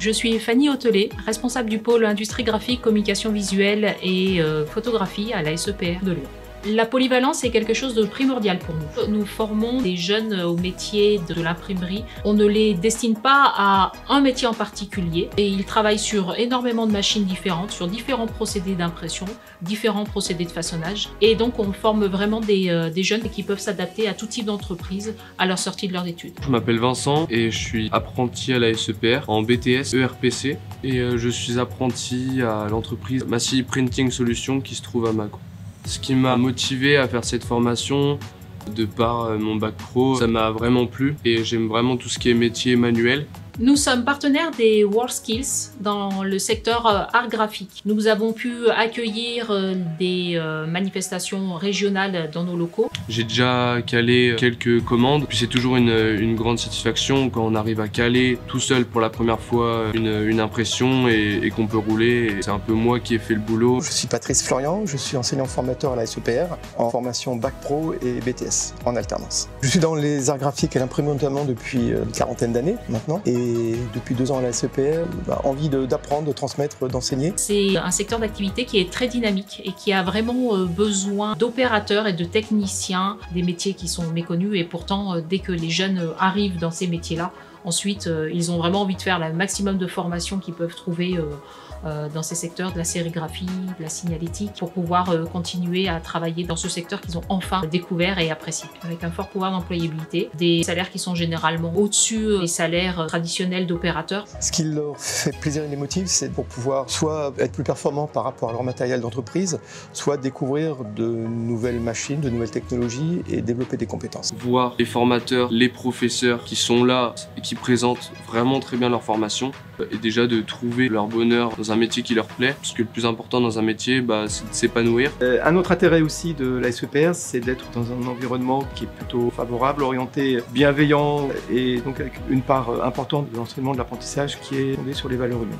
Je suis Fanny Hotelet, responsable du pôle industrie graphique, communication visuelle et photographie à la SEPR de Lyon. La polyvalence est quelque chose de primordial pour nous. Nous formons des jeunes au métier de l'imprimerie. On ne les destine pas à un métier en particulier et ils travaillent sur énormément de machines différentes, sur différents procédés d'impression, différents procédés de façonnage. Et donc on forme vraiment des jeunes qui peuvent s'adapter à tout type d'entreprise à leur sortie de leurs études. Je m'appelle Vincent et je suis apprenti à la SEPR en BTS ERPC et je suis apprenti à l'entreprise Massy Printing Solutions qui se trouve à Mâcon. Ce qui m'a motivé à faire cette formation, de par mon bac pro, ça m'a vraiment plu et j'aime vraiment tout ce qui est métier manuel. Nous sommes partenaires des WorldSkills dans le secteur art graphique. Nous avons pu accueillir des manifestations régionales dans nos locaux. J'ai déjà calé quelques commandes, puis c'est toujours une grande satisfaction quand on arrive à caler tout seul pour la première fois une impression et qu'on peut rouler. C'est un peu moi qui ai fait le boulot. Je suis Patrice Florian, je suis enseignant formateur à la SEPR en formation bac pro et BTS en alternance. Je suis dans les arts graphiques et l'imprimerie notamment depuis une quarantaine d'années maintenant. Et depuis 2 ans à la SEPR, envie d'apprendre, de transmettre, d'enseigner. C'est un secteur d'activité qui est très dynamique et qui a vraiment besoin d'opérateurs et de techniciens, des métiers qui sont méconnus et pourtant dès que les jeunes arrivent dans ces métiers-là, ensuite ils ont vraiment envie de faire le maximum de formations qu'ils peuvent trouver dans ces secteurs de la sérigraphie, de la signalétique, pour pouvoir continuer à travailler dans ce secteur qu'ils ont enfin découvert et apprécié. Avec un fort pouvoir d'employabilité, des salaires qui sont généralement au-dessus des salaires traditionnels d'opérateurs. Ce qui leur fait plaisir et les motive, c'est pour pouvoir soit être plus performants par rapport à leur matériel d'entreprise, soit découvrir de nouvelles machines, de nouvelles technologies et développer des compétences. Voir les formateurs, les professeurs qui sont là et qui présentent vraiment très bien leur formation, et déjà de trouver leur bonheur dans un métier qui leur plaît, parce que le plus important dans un métier, c'est de s'épanouir. Un autre intérêt aussi de la SEPR, c'est d'être dans un environnement qui est plutôt favorable, orienté, bienveillant, et donc avec une part importante de l'enseignement de l'apprentissage qui est fondée sur les valeurs humaines.